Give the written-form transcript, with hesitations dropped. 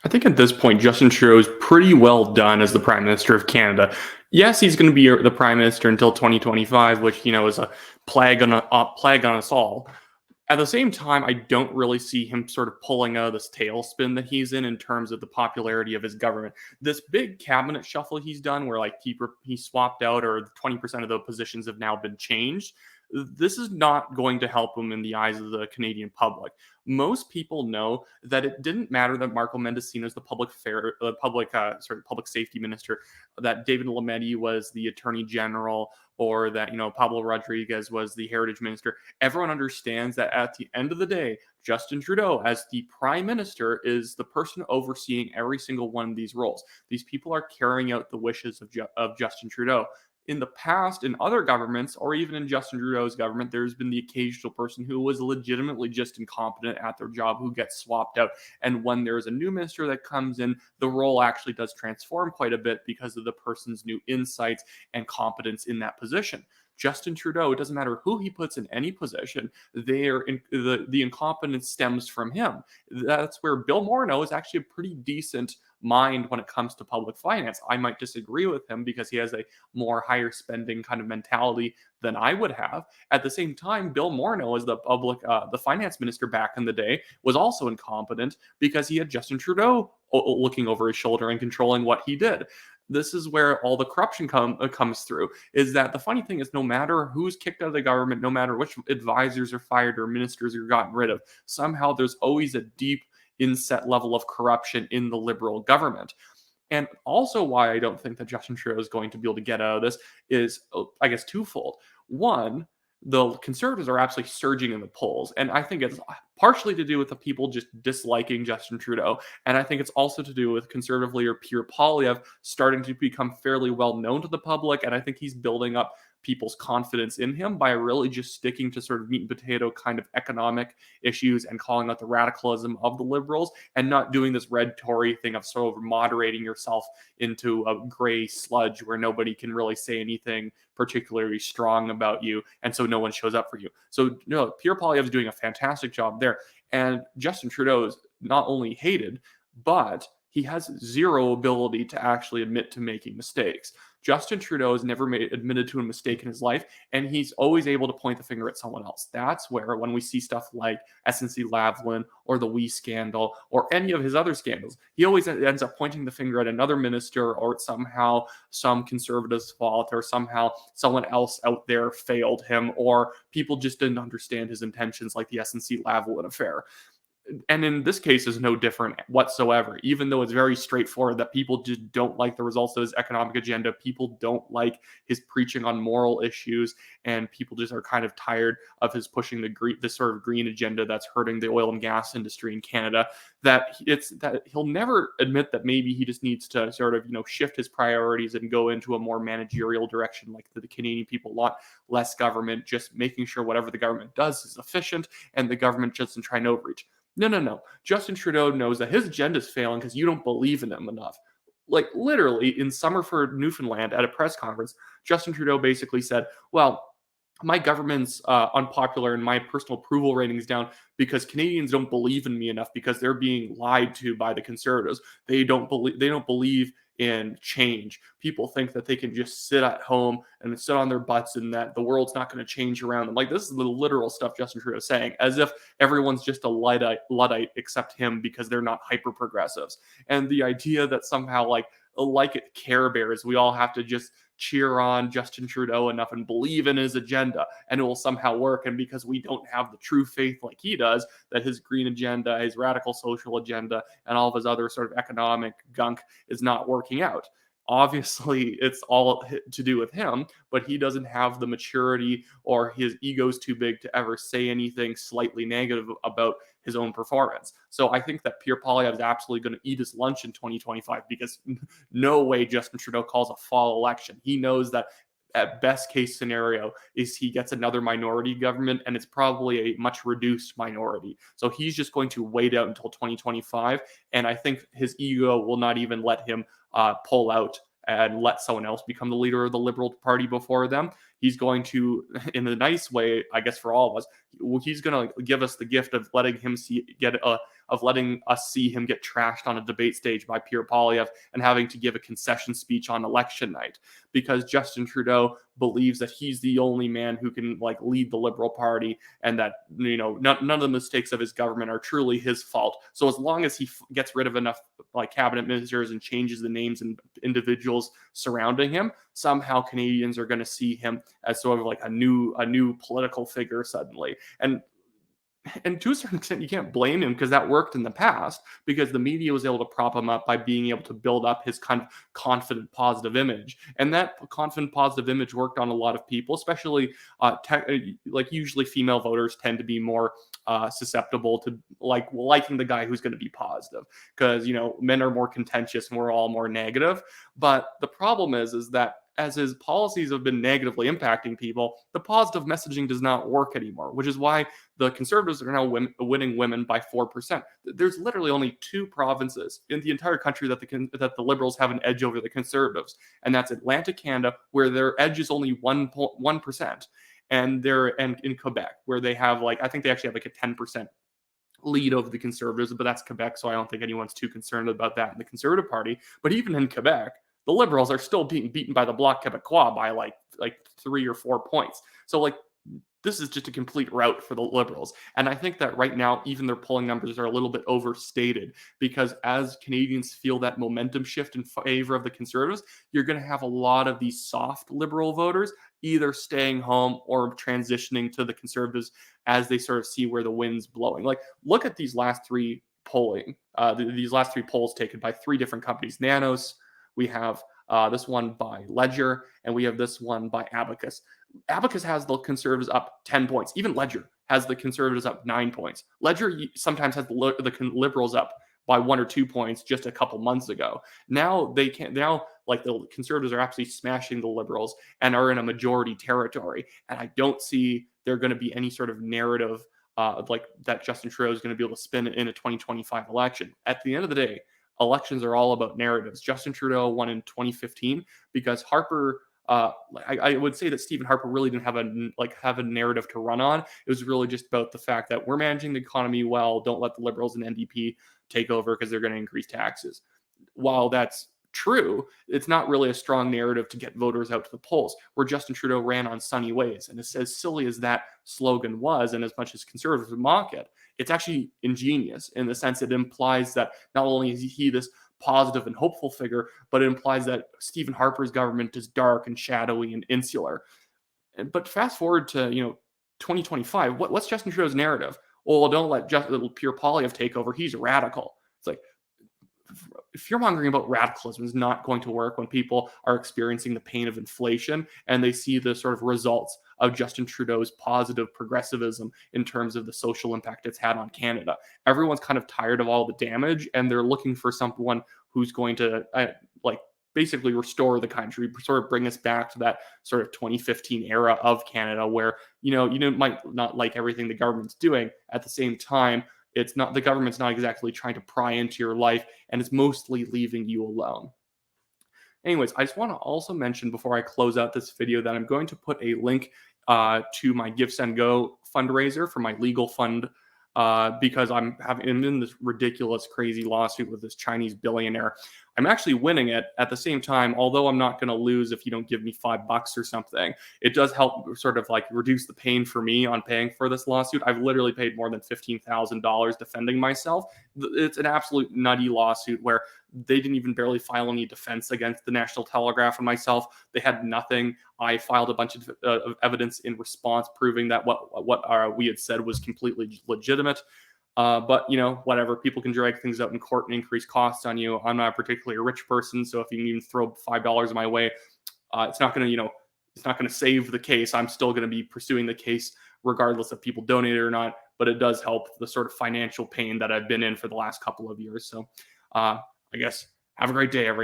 I think at this point, Justin Trudeau is pretty well done as the Prime Minister of Canada. Yes, he's going to be the Prime Minister until 2025, which is a plague on us all. At the same time, I don't really see him sort of pulling out of this tailspin that he's in terms of the popularity of his government. This big cabinet shuffle he's done, where like he swapped out, or 20% of the positions have now been changed. This is not going to help him in the eyes of the Canadian public. Most people know that it didn't matter that Marco Mendocino is the public safety minister, that David Lametti was the attorney general, or that Pablo Rodriguez was the heritage minister. Everyone understands that at the end of the day, Justin Trudeau, as the prime minister, is the person overseeing every single one of these roles. These people are carrying out the wishes of Justin Trudeau. In the past, in other governments, or even in Justin Trudeau's government, there's been the occasional person who was legitimately just incompetent at their job who gets swapped out. And when there's a new minister that comes in, the role actually does transform quite a bit because of the person's new insights and competence in that position. Justin Trudeau, it doesn't matter who he puts in any position, the incompetence stems from him. That's where Bill Morneau is actually a pretty decent mind when it comes to public finance. I might disagree with him because he has a more higher spending kind of mentality than I would have. At the same time, Bill Morneau, as the finance minister back in the day, was also incompetent because he had Justin Trudeau looking over his shoulder and controlling what he did. This is where all the corruption comes through. Is that the funny thing is, no matter who's kicked out of the government, no matter which advisors are fired or ministers are gotten rid of, somehow there's always a deep inset level of corruption in the Liberal government. And also, why I don't think that Justin Trudeau is going to be able to get out of this is, I guess, twofold. One, the Conservatives are absolutely surging in the polls, and I think it's partially to do with the people just disliking Justin Trudeau, and I think it's also to do with Conservative leader Pierre Poilievre starting to become fairly well known to the public, and I think he's building up people's confidence in him by really just sticking to sort of meat and potato kind of economic issues and calling out the radicalism of the Liberals, and not doing this red Tory thing of sort of moderating yourself into a gray sludge where nobody can really say anything particularly strong about you, and so no one shows up for you. So Pierre Poilievre is doing a fantastic job there, and Justin Trudeau is not only hated, but he has zero ability to actually admit to making mistakes. Justin Trudeau has never admitted to a mistake in his life, and he's always able to point the finger at someone else. That's where, when we see stuff like SNC-Lavalin or the WE scandal or any of his other scandals, he always ends up pointing the finger at another minister, or somehow some conservative's fault, or somehow someone else out there failed him, or people just didn't understand his intentions, like the SNC-Lavalin affair. And in this case is no different whatsoever. Even though it's very straightforward that people just don't like the results of his economic agenda, people don't like his preaching on moral issues, and people just are kind of tired of his pushing the sort of green agenda that's hurting the oil and gas industry in Canada. That he'll never admit that maybe he just needs to sort of shift his priorities and go into a more managerial direction, like the Canadian people want less government, just making sure whatever the government does is efficient and the government doesn't try and overreach. No. Justin Trudeau knows that his agenda is failing because you don't believe in him enough. Like, literally, in Summerford, Newfoundland, at a press conference, Justin Trudeau basically said, well, my government's unpopular and my personal approval rating's down because Canadians don't believe in me enough, because they're being lied to by the Conservatives. They don't believe in change. People think that they can just sit at home and sit on their butts and that the world's not going to change around them. Like, this is the literal stuff Justin Trudeau is saying, as if everyone's just a Luddite except him because they're not hyper progressives. And the idea that somehow, like at Care Bears, we all have to just cheer on Justin Trudeau enough and believe in his agenda and it will somehow work. And because we don't have the true faith like he does, that his green agenda, his radical social agenda, and all of his other sort of economic gunk is not working out. Obviously, it's all to do with him, but he doesn't have the maturity, or his ego's too big to ever say anything slightly negative about his own performance. So I think that Pierre Poilievre is absolutely going to eat his lunch in 2025, because no way Justin Trudeau calls a fall election. He knows that at best case scenario is he gets another minority government, and it's probably a much reduced minority. So he's just going to wait out until 2025, and I think his ego will not even let him pull out and let someone else become the leader of the Liberal Party before them. He's going to, in a nice way, I guess, for all of us, he's going to give us the gift of letting him get a of letting us see him get trashed on a debate stage by Pierre Poilievre and having to give a concession speech on election night, because Justin Trudeau believes that he's the only man who can like lead the Liberal Party, and that none of the mistakes of his government are truly his fault. So as long as he gets rid of enough like cabinet ministers and changes the names and individuals surrounding him, somehow Canadians are going to see him as sort of like a new political figure suddenly. And to a certain extent, you can't blame him, because that worked in the past, because the media was able to prop him up by being able to build up his kind of confident, positive image. And that confident, positive image worked on a lot of people, especially like usually female voters tend to be more susceptible to liking the guy who's going to be positive, because, men are more contentious and we're all more negative. But the problem is that as his policies have been negatively impacting people, the positive messaging does not work anymore, which is why the Conservatives are now winning women by 4%. There's literally only 2 provinces in the entire country that the Liberals have an edge over the Conservatives, and that's Atlantic Canada, where their edge is only 1%, and in Quebec, where they have I think they actually have like a 10% lead over the Conservatives, but that's Quebec, so I don't think anyone's too concerned about that in the Conservative Party. But even in Quebec, the Liberals are still being beaten by the Bloc Québécois by like 3 or 4 points. So this is just a complete rout for the Liberals. And I think that right now, even their polling numbers are a little bit overstated, because as Canadians feel that momentum shift in favor of the Conservatives, you're going to have a lot of these soft Liberal voters either staying home or transitioning to the Conservatives as they sort of see where the wind's blowing. Look at these last 3 polling, these last 3 polls taken by 3 different companies. Nanos, we have this one by Ledger, and we have this one by Abacus. Abacus has the Conservatives up 10 points. Even Ledger has the Conservatives up 9 points. Ledger sometimes has the Liberals up by 1 or 2 points just a couple months ago. Now they can't. Now, the Conservatives are absolutely smashing the Liberals and are in a majority territory. And I don't see there going to be any sort of narrative that Justin Trudeau is going to be able to spin in a 2025 election. At the end of the day, elections are all about narratives. Justin Trudeau won in 2015 because Harper. I would say that Stephen Harper really didn't have a narrative to run on. It was really just about the fact that we're managing the economy well. Don't let the Liberals and NDP take over because they're going to increase taxes. While that's true, it's not really a strong narrative to get voters out to the polls. Where Justin Trudeau ran on sunny ways, and it's as silly as that slogan was, and as much as Conservatives mock it, it's actually ingenious in the sense it implies that not only is he this positive and hopeful figure, but it implies that Stephen Harper's government is dark and shadowy and insular. But fast forward to 2025, what's Justin Trudeau's narrative? Well, don't let Pierre Poilievre take over. He's radical. It's like, fear-mongering about radicalism is not going to work when people are experiencing the pain of inflation and they see the sort of results of Justin Trudeau's positive progressivism in terms of the social impact it's had on Canada. Everyone's kind of tired of all the damage, and they're looking for someone who's going to basically restore the country, sort of bring us back to that sort of 2015 era of Canada where, you might not like everything the government's doing. At the same time, the government's not exactly trying to pry into your life, and it's mostly leaving you alone. Anyways, I just want to also mention before I close out this video that I'm going to put a link to my Give, Send, Go fundraiser for my legal fund because I'm in this ridiculous, crazy lawsuit with this Chinese billionaire. I'm actually winning it at the same time, although I'm not going to lose if you don't give me $5 or something. It does help sort of reduce the pain for me on paying for this lawsuit. I've literally paid more than $15,000 defending myself. It's an absolute nutty lawsuit where they didn't even barely file any defense against the National Telegraph and myself. They had nothing. I filed a bunch of evidence in response proving that what we had said was completely legitimate. But whatever, people can drag things out in court and increase costs on you. I'm not a particularly rich person, so if you can even throw $5 my way, it's not going to save the case. I'm still going to be pursuing the case regardless if people donate it or not. But it does help the sort of financial pain that I've been in for the last couple of years. So I guess have a great day, everyone.